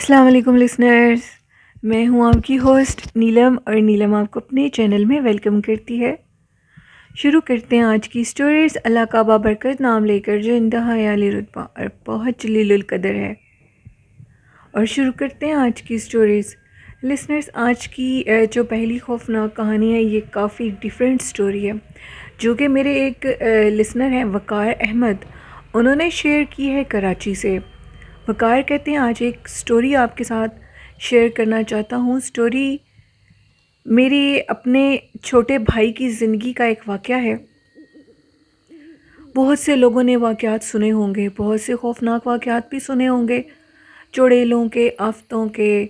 السلام علیکم لسنرز، میں ہوں آپ کی ہوسٹ نیلم، اور نیلم آپ کو اپنے چینل میں ویلکم کرتی ہے۔ شروع کرتے ہیں آج کی سٹوریز اللہ کا بابرکت نام لے کر، جو انتہائی عالی رتبہ اور بہت جلیل القدر ہے۔ اور شروع کرتے ہیں آج کی سٹوریز۔ لسنرز، آج کی جو پہلی خوفناک کہانی ہے، یہ کافی ڈیفرنٹ سٹوری ہے، جو کہ میرے ایک لسنر ہیں وقار احمد، انہوں نے شیئر کی ہے کراچی سے۔ وقار کہتے ہیں آج ایک سٹوری آپ کے ساتھ شیئر کرنا چاہتا ہوں۔ سٹوری میرے اپنے چھوٹے بھائی کی زندگی کا ایک واقعہ ہے۔ بہت سے لوگوں نے واقعات سنے ہوں گے، بہت سے خوفناک واقعات بھی سنے ہوں گے، چڑیلوں کے، آفتوں کے،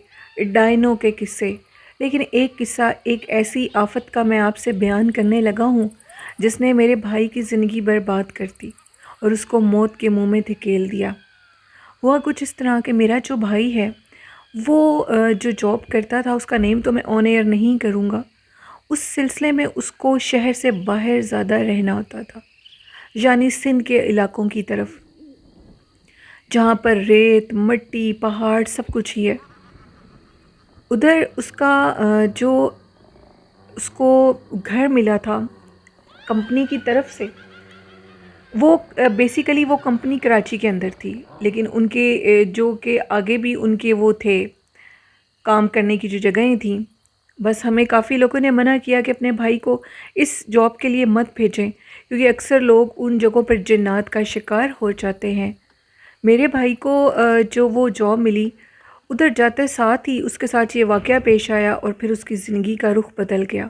ڈائنوں کے قصے، لیکن ایک قصہ، ایک ایسی آفت کا میں آپ سے بیان کرنے لگا ہوں جس نے میرے بھائی کی زندگی برباد کر دی اور اس کو موت کے منہ میں دھکیل دیا۔ ہوا کچھ اس طرح کہ میرا جو بھائی ہے، وہ جو جاب کرتا تھا، اس کا نیم تو میں آن ایئر نہیں کروں گا، اس سلسلے میں اس کو شہر سے باہر زیادہ رہنا ہوتا تھا، یعنی سندھ کے علاقوں کی طرف، جہاں پر ریت، مٹی، پہاڑ سب کچھ ہی ہے۔ ادھر اس کا جو اس کو گھر ملا تھا کمپنی کی طرف سے، وہ بیسیکلی وہ کمپنی کراچی کے اندر تھی، لیکن ان کے جو کہ آگے بھی ان کے وہ تھے کام کرنے کی جو جگہیں تھیں، بس ہمیں کافی لوگوں نے منع کیا کہ اپنے بھائی کو اس جاب کے لیے مت بھیجیں، کیونکہ اکثر لوگ ان جگہوں پر جنات کا شکار ہو جاتے ہیں۔ میرے بھائی کو جو وہ جاب ملی، ادھر جاتے ساتھ ہی اس کے ساتھ یہ واقعہ پیش آیا اور پھر اس کی زندگی کا رخ بدل گیا۔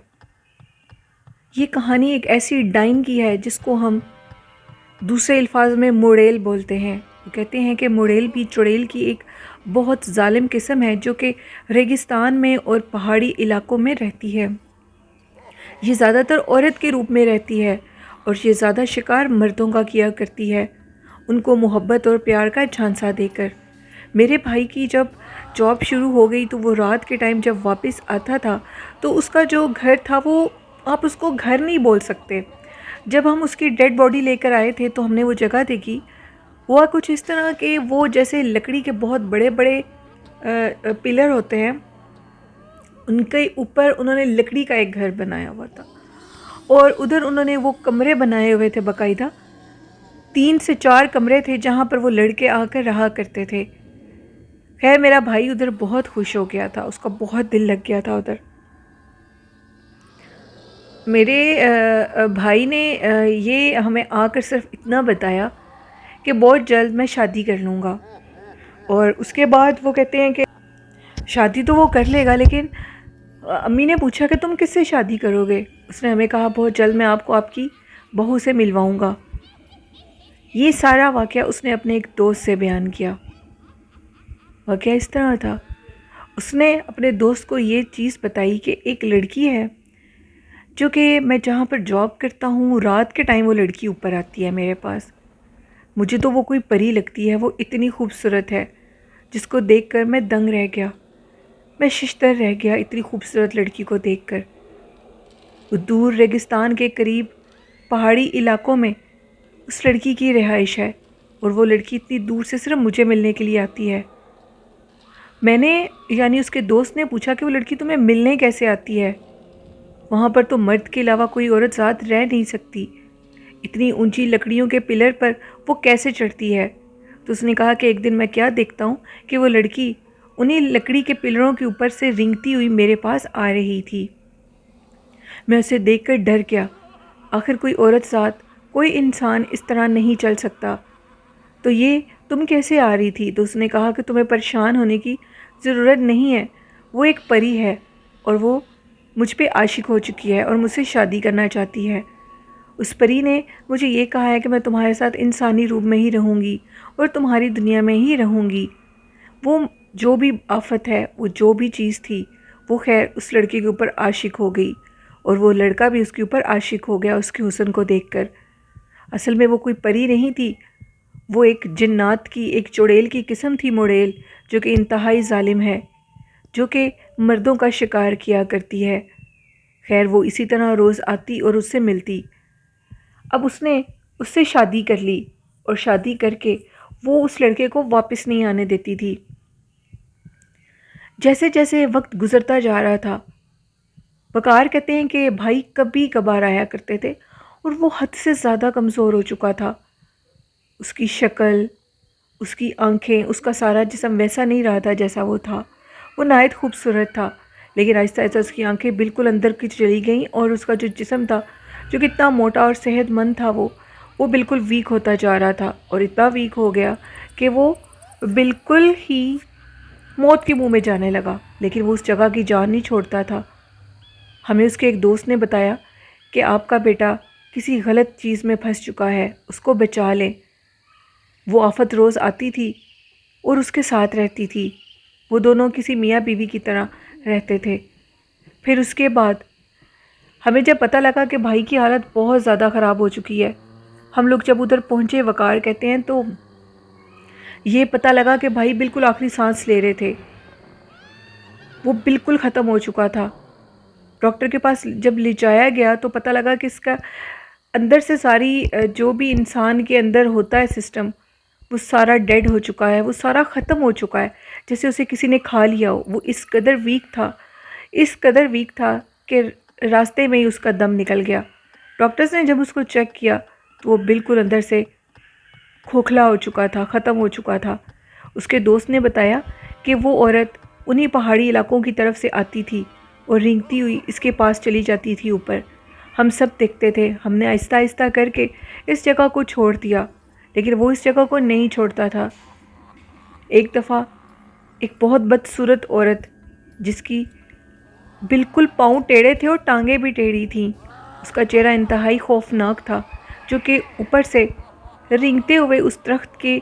یہ کہانی ایک ایسی ڈائن کی ہے جس کو ہم دوسرے الفاظ میں موڑیل بولتے ہیں۔ وہ کہتے ہیں کہ موڑیل بھی چڑیل کی ایک بہت ظالم قسم ہے، جو کہ ریگستان میں اور پہاڑی علاقوں میں رہتی ہے۔ یہ زیادہ تر عورت کے روپ میں رہتی ہے اور یہ زیادہ شکار مردوں کا کیا کرتی ہے، ان کو محبت اور پیار کا جھانسا دے کر۔ میرے بھائی کی جب جاب شروع ہو گئی تو وہ رات کے ٹائم جب واپس آتا تھا تو اس کا جو گھر تھا، وہ آپ اس کو گھر نہیں بول سکتے۔ جب ہم اس کی ڈیڈ باڈی لے کر آئے تھے تو ہم نے وہ جگہ دیکھی، ہوا کچھ اس طرح کہ وہ جیسے لکڑی کے بہت بڑے بڑے پلر ہوتے ہیں، ان کے اوپر انہوں نے لکڑی کا ایک گھر بنایا ہوا تھا، اور ادھر انہوں نے وہ کمرے بنائے ہوئے تھے باقاعدہ، 3 سے 4 کمرے تھے جہاں پر وہ لڑکے آ کر رہا کرتے تھے۔ خیر میرا بھائی ادھر بہت خوش ہو گیا تھا، اس کا بہت دل لگ گیا تھا ادھر۔ میرے بھائی نے یہ ہمیں آ کر صرف اتنا بتایا کہ بہت جلد میں شادی کر لوں گا، اور اس کے بعد وہ کہتے ہیں کہ شادی تو وہ کر لے گا، لیکن امی نے پوچھا کہ تم کس سے شادی کرو گے؟ اس نے ہمیں کہا بہت جلد میں آپ کو آپ کی بہو سے ملواؤں گا۔ یہ سارا واقعہ اس نے اپنے ایک دوست سے بیان کیا۔ واقعہ اس طرح تھا، اس نے اپنے دوست کو یہ چیز بتائی کہ ایک لڑکی ہے جو کہ میں جہاں پر جاب کرتا ہوں، رات کے ٹائم وہ لڑکی اوپر آتی ہے میرے پاس، مجھے تو وہ کوئی پری لگتی ہے، وہ اتنی خوبصورت ہے جس کو دیکھ کر میں دنگ رہ گیا، میں ششدر رہ گیا اتنی خوبصورت لڑکی کو دیکھ کر۔ وہ دور ریگستان کے قریب پہاڑی علاقوں میں اس لڑکی کی رہائش ہے، اور وہ لڑکی اتنی دور سے صرف مجھے ملنے کے لیے آتی ہے۔ میں نے یعنی اس کے دوست نے پوچھا کہ وہ لڑکی تمہیں ملنے کیسے آتی ہے؟ وہاں پر تو مرد کے علاوہ کوئی عورت ذات رہ نہیں سکتی، اتنی اونچی لکڑیوں کے پلر پر وہ کیسے چڑھتی ہے؟ تو اس نے کہا کہ ایک دن میں کیا دیکھتا ہوں کہ وہ لڑکی انہی لکڑی کے پلروں کے اوپر سے رینگتی ہوئی میرے پاس آ رہی تھی۔ میں اسے دیکھ کر ڈر گیا، آخر کوئی عورت ذات، کوئی انسان اس طرح نہیں چل سکتا، تو یہ تم کیسے آ رہی تھی؟ تو اس نے کہا کہ تمہیں پریشان ہونے کی ضرورت نہیں ہے، وہ ایک پری ہے اور وہ مجھ پہ عاشق ہو چکی ہے اور مجھ سے شادی کرنا چاہتی ہے۔ اس پری نے مجھے یہ کہا ہے کہ میں تمہارے ساتھ انسانی روپ میں ہی رہوں گی اور تمہاری دنیا میں ہی رہوں گی۔ وہ جو بھی آفت ہے، وہ جو بھی چیز تھی، وہ خیر اس لڑکی کے اوپر عاشق ہو گئی، اور وہ لڑکا بھی اس کے اوپر عاشق ہو گیا اس کے حسن کو دیکھ کر۔ اصل میں وہ کوئی پری نہیں تھی، وہ ایک جنات کی، ایک چڑیل کی قسم تھی، موڑیل، جو کہ انتہائی ظالم ہے، جو کہ مردوں کا شکار کیا کرتی ہے۔ خیر وہ اسی طرح روز آتی اور اس سے ملتی۔ اب اس نے اس سے شادی کر لی، اور شادی کر کے وہ اس لڑکے کو واپس نہیں آنے دیتی تھی۔ جیسے جیسے وقت گزرتا جا رہا تھا، وقار کہتے ہیں کہ بھائی کبھی کبھار آیا کرتے تھے اور وہ حد سے زیادہ کمزور ہو چکا تھا۔ اس کی شکل، اس کی آنکھیں، اس کا سارا جسم ویسا نہیں رہا تھا جیسا وہ تھا۔ وہ نہایت خوبصورت تھا، لیکن آہستہ آہستہ اس کی آنکھیں بالکل اندر کی چلی گئیں اور اس کا جو جسم تھا، جو کتنا موٹا اور صحت مند تھا، وہ بالکل ویک ہوتا جا رہا تھا، اور اتنا ویک ہو گیا کہ وہ بالکل ہی موت کے منہ میں جانے لگا۔ لیکن وہ اس جگہ کی جان نہیں چھوڑتا تھا۔ ہمیں اس کے ایک دوست نے بتایا کہ آپ کا بیٹا کسی غلط چیز میں پھنس چکا ہے، اس کو بچا لیں۔ وہ آفت روز آتی تھی اور اس کے ساتھ رہتی تھی۔ وہ دونوں کسی میاں بیوی کی طرح رہتے تھے۔ پھر اس کے بعد ہمیں جب پتہ لگا کہ بھائی کی حالت بہت زیادہ خراب ہو چکی ہے، ہم لوگ جب ادھر پہنچے، وقار کہتے ہیں، تو یہ پتہ لگا کہ بھائی بالکل آخری سانس لے رہے تھے۔ وہ بالکل ختم ہو چکا تھا۔ ڈاکٹر کے پاس جب لے جایا گیا تو پتہ لگا کہ اس کا اندر سے ساری جو بھی انسان کے اندر ہوتا ہے سسٹم، وہ سارا ڈیڈ ہو چکا ہے، وہ سارا ختم ہو چکا ہے، جیسے اسے کسی نے کھا لیا ہو۔ وہ اس قدر ویک تھا کہ راستے میں ہی اس کا دم نکل گیا۔ ڈاکٹرز نے جب اس کو چیک کیا تو وہ بالکل اندر سے کھوکھلا ہو چکا تھا، ختم ہو چکا تھا۔ اس کے دوست نے بتایا کہ وہ عورت انہی پہاڑی علاقوں کی طرف سے آتی تھی اور رینگتی ہوئی اس کے پاس چلی جاتی تھی اوپر۔ ہم سب دیکھتے تھے۔ ہم نے آہستہ آہستہ کر کے اس جگہ کو چھوڑ دیا، لیکن وہ اس جگہ کو نہیں چھوڑتا تھا۔ ایک دفعہ ایک بہت بدصورت عورت، جس کی بالکل پاؤں ٹیڑھے تھے اور ٹانگیں بھی ٹیڑھی تھیں، اس کا چہرہ انتہائی خوفناک تھا، جو کہ اوپر سے رینگتے ہوئے اس درخت کے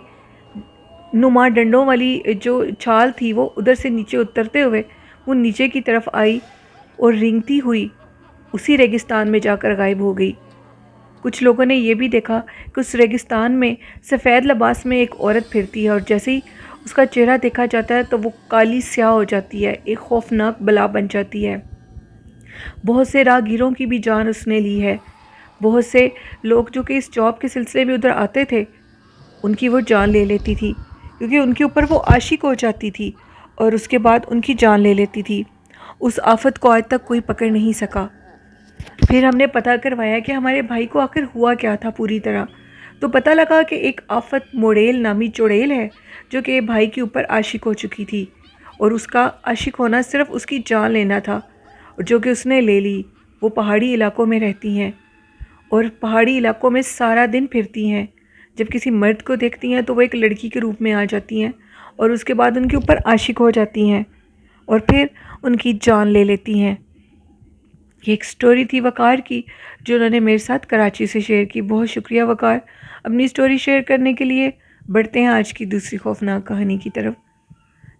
نما ڈنڈوں والی جو چھال تھی، وہ ادھر سے نیچے اترتے ہوئے وہ نیچے کی طرف آئی اور رینگتی ہوئی اسی ریگستان میں جا کر غائب ہو گئی۔ کچھ لوگوں نے یہ بھی دیکھا کہ اس ریگستان میں سفید لباس میں ایک عورت پھرتی ہے، اور جیسے ہی اس کا چہرہ دیکھا جاتا ہے تو وہ کالی سیاہ ہو جاتی ہے، ایک خوفناک بلا بن جاتی ہے۔ بہت سے راہگیروں کی بھی جان اس نے لی ہے۔ بہت سے لوگ جو کہ اس جاب کے سلسلے میں ادھر آتے تھے، ان کی وہ جان لے لیتی تھی، کیونکہ ان کے اوپر وہ عاشق ہو جاتی تھی اور اس کے بعد ان کی جان لے لیتی تھی۔ اس آفت کو آج تک کوئی پکڑ نہیں سکا۔ پھر ہم نے پتہ کروایا کہ ہمارے بھائی کو آخر ہوا کیا تھا پوری طرح، تو پتہ لگا کہ ایک آفت موڑیل نامی چڑیل ہے، جو کہ بھائی کے اوپر عاشق ہو چکی تھی، اور اس کا عاشق ہونا صرف اس کی جان لینا تھا، جو کہ اس نے لے لی۔ وہ پہاڑی علاقوں میں رہتی ہیں اور پہاڑی علاقوں میں سارا دن پھرتی ہیں۔ جب کسی مرد کو دیکھتی ہیں تو وہ ایک لڑکی کے روپ میں آ جاتی ہیں اور اس کے بعد ان کے اوپر عاشق ہو جاتی ہیں اور پھر ان کی جان لے لیتی ہیں۔ یہ ایک سٹوری تھی وقار کی، جو انہوں نے میرے ساتھ کراچی سے شیئر کی۔ بہت شکریہ وقار اپنی سٹوری شیئر کرنے کے لیے۔ بڑھتے ہیں آج کی دوسری خوفناک کہانی کی طرف۔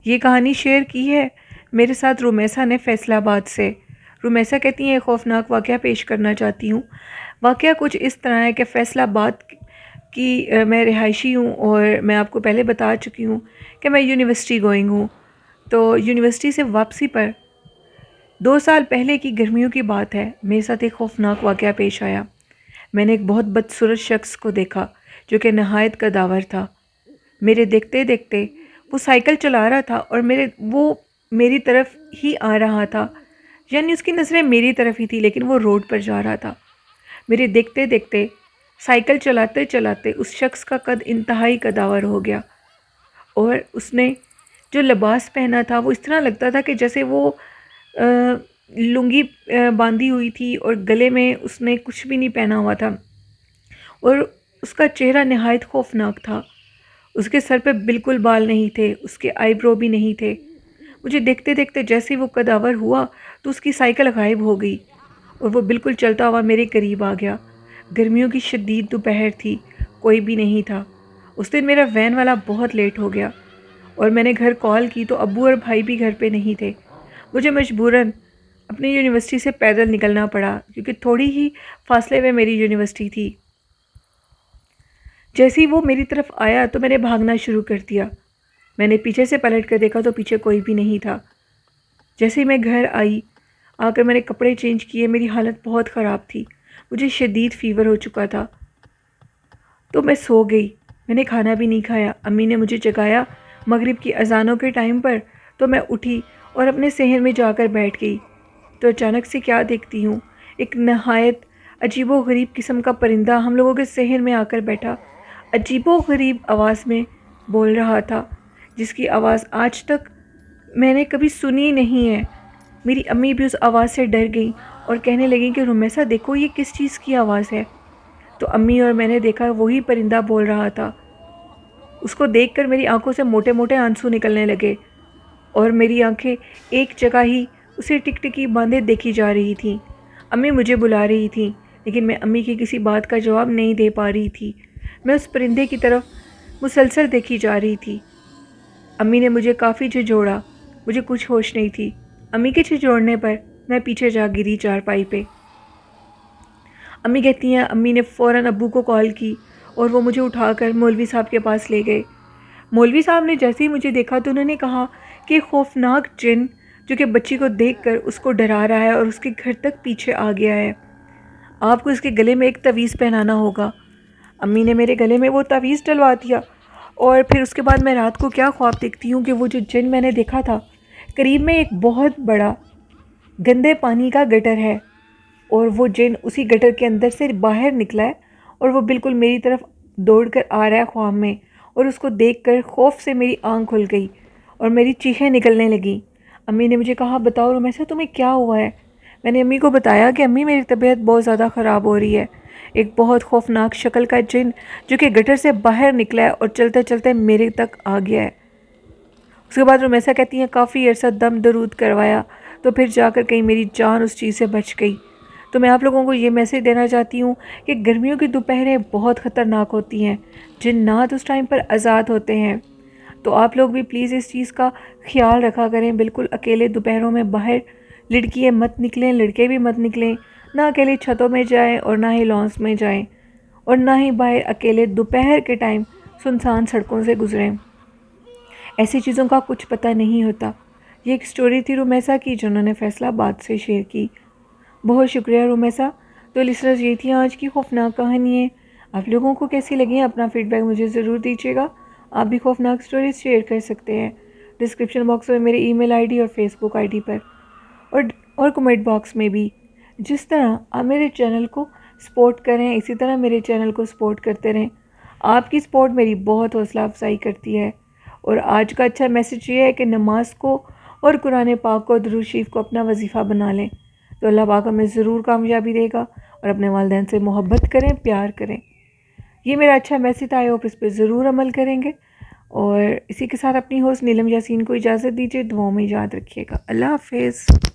یہ کہانی شیئر کی ہے میرے ساتھ رومیسا نے فیصل آباد سے۔ رومیسا کہتی ہیں، ایک خوفناک واقعہ پیش کرنا چاہتی ہوں۔ واقعہ کچھ اس طرح ہے کہ فیصل آباد کی میں رہائشی ہوں، اور میں آپ کو پہلے بتا چکی ہوں کہ میں یونیورسٹی گوئنگ ہوں۔ تو یونیورسٹی سے واپسی پر 2 سال پہلے کی گرمیوں کی بات ہے، میرے ساتھ ایک خوفناک واقعہ پیش آیا۔ میں نے ایک بہت بدصورت شخص کو دیکھا، جو کہ نہایت قداور تھا۔ میرے دیکھتے دیکھتے وہ سائیکل چلا رہا تھا اور وہ میری طرف ہی آ رہا تھا، یعنی اس کی نظریں میری طرف ہی تھی، لیکن وہ روڈ پر جا رہا تھا۔ میرے دیکھتے دیکھتے سائیکل چلاتے چلاتے اس شخص کا قد انتہائی قداور ہو گیا، اور اس نے جو لباس پہنا تھا وہ اس طرح لگتا تھا کہ جیسے وہ لنگی باندھی ہوئی تھی اور گلے میں اس نے کچھ بھی نہیں پہنا ہوا تھا، اور اس کا چہرہ نہایت خوفناک تھا۔ اس کے سر پہ بالکل بال نہیں تھے، اس کے آئی برو بھی نہیں تھے۔ مجھے دیکھتے دیکھتے جیسے وہ قداور ہوا تو اس کی سائیکل غائب ہو گئی اور وہ بالکل چلتا ہوا میرے قریب آ گیا۔ گرمیوں کی شدید دوپہر تھی، کوئی بھی نہیں تھا۔ اس دن میرا وین والا بہت لیٹ ہو گیا اور میں نے گھر کال کی تو ابو اور بھائی بھی گھر پہ نہیں تھے۔ مجھے مجبوراً اپنی یونیورسٹی سے پیدل نکلنا پڑا، کیونکہ تھوڑی ہی فاصلے میں میری یونیورسٹی تھی۔ جیسے ہی وہ میری طرف آیا تو میں نے بھاگنا شروع کر دیا۔ میں نے پیچھے سے پلٹ کر دیکھا تو پیچھے کوئی بھی نہیں تھا۔ جیسے ہی میں گھر آئی، آ کر میں نے کپڑے چینج کیے، میری حالت بہت خراب تھی، مجھے شدید فیور ہو چکا تھا، تو میں سو گئی۔ میں نے کھانا بھی نہیں کھایا۔ امی نے مجھے جگایا مغرب کی اذانوں کے ٹائم پر، تو میں اٹھی اور اپنے صحن میں جا کر بیٹھ گئی تو اچانک سے کیا دیکھتی ہوں، ایک نہایت عجیب و غریب قسم کا پرندہ ہم لوگوں کے صحن میں آ کر بیٹھا، عجیب و غریب آواز میں بول رہا تھا، جس کی آواز آج تک میں نے کبھی سنی نہیں ہے۔ میری امی بھی اس آواز سے ڈر گئیں اور کہنے لگیں کہ رمیسا دیکھو یہ کس چیز کی آواز ہے۔ تو امی اور میں نے دیکھا وہی پرندہ بول رہا تھا۔ اس کو دیکھ کر میری آنکھوں سے موٹے موٹے آنسو نکلنے لگے اور میری آنکھیں ایک جگہ ہی اسے ٹک ٹکی باندھے دیکھی جا رہی تھیں۔ امی مجھے بلا رہی تھیں لیکن میں امی کی کسی بات کا جواب نہیں دے پا رہی تھی۔ میں اس پرندے کی طرف مسلسل دیکھی جا رہی تھی۔ امی نے مجھے کافی جھنجھوڑا، مجھے کچھ ہوش نہیں تھی۔ امی کے جھنجھوڑنے پر میں پیچھے جا گری چارپائی پہ۔ امی کہتی ہیں امی نے فوراً ابو کو کال کی اور وہ مجھے اٹھا کر مولوی صاحب کے پاس لے گئے۔ مولوی صاحب نے جیسے ہی مجھے دیکھا تو انہوں نے کہا کہ خوفناک جن جو کہ بچی کو دیکھ کر اس کو ڈرا رہا ہے اور اس کے گھر تک پیچھے آ گیا ہے، آپ کو اس کے گلے میں ایک تعویذ پہنانا ہوگا۔ امی نے میرے گلے میں وہ تعویذ ڈلوا دیا اور پھر اس کے بعد میں رات کو کیا خواب دیکھتی ہوں کہ وہ جو جن میں نے دیکھا تھا، قریب میں ایک بہت بڑا گندے پانی کا گٹر ہے اور وہ جن اسی گٹر کے اندر سے باہر نکلا ہے اور وہ بالکل میری طرف دوڑ کر آ رہا ہے خواب میں، اور اس کو دیکھ کر خوف سے میری آنکھ کھل گئی اور میری چیخیں نکلنے لگیں۔ امی نے مجھے کہا بتاؤ رمیسا تمہیں کیا ہوا ہے؟ میں نے امی کو بتایا کہ امی میری طبیعت بہت زیادہ خراب ہو رہی ہے، ایک بہت خوفناک شکل کا جن جو کہ گٹر سے باہر نکلا ہے اور چلتے چلتے میرے تک آ گیا ہے۔ اس کے بعد رمیسا کہتی ہیں کافی عرصہ دم درود کروایا تو پھر جا کر کہیں میری جان اس چیز سے بچ گئی۔ تو میں آپ لوگوں کو یہ میسیج دینا چاہتی ہوں کہ گرمیوں کی دوپہریں بہت خطرناک ہوتی ہیں، جنات اس ٹائم پر آزاد ہوتے ہیں، تو آپ لوگ بھی پلیز اس چیز کا خیال رکھا کریں۔ بالکل اکیلے دوپہروں میں باہر لڑکیاں مت نکلیں، لڑکے بھی مت نکلیں، نہ اکیلے چھتوں میں جائیں اور نہ ہی لانس میں جائیں اور نہ ہی باہر اکیلے دوپہر کے ٹائم سنسان سڑکوں سے گزریں، ایسی چیزوں کا کچھ پتہ نہیں ہوتا۔ یہ ایک سٹوری تھی رمیسا کی جنہوں نے فیصل آباد سے شیئر کی۔ بہت شکریہ رمیسا۔ تو لسنرز یہ تھی آج کی خوفناک کہانیاں۔ آپ لوگوں کو کیسی لگیں اپنا فیڈ بیک مجھے ضرور دیجیے گا۔ آپ بھی خوفناک سٹوریز شیئر کر سکتے ہیں ڈسکرپشن باکس میں میرے ای میل آئی ڈی اور فیس بک آئی ڈی پر، اور کمنٹ باکس میں بھی۔ جس طرح آپ میرے چینل کو سپورٹ کریں اسی طرح میرے چینل کو سپورٹ کرتے رہیں۔ آپ کی سپورٹ میری بہت حوصلہ افزائی کرتی ہے۔ اور آج کا اچھا میسیج یہ ہے کہ نماز کو اور قرآن پاک کو درود شریف کو اپنا وظیفہ بنا لیں تو اللہ پاک ہمیں ضرور کامیابی دے گا۔ اور اپنے والدین سے محبت کریں، پیار کریں۔ یہ میرا اچھا میسیج تھا، آپ اس پہ ضرور عمل کریں گے۔ اور اسی کے ساتھ اپنی ہوسٹ نیلم یاسین کو اجازت دیجیے، دعاؤں میں یاد رکھیے گا۔ اللہ حافظ۔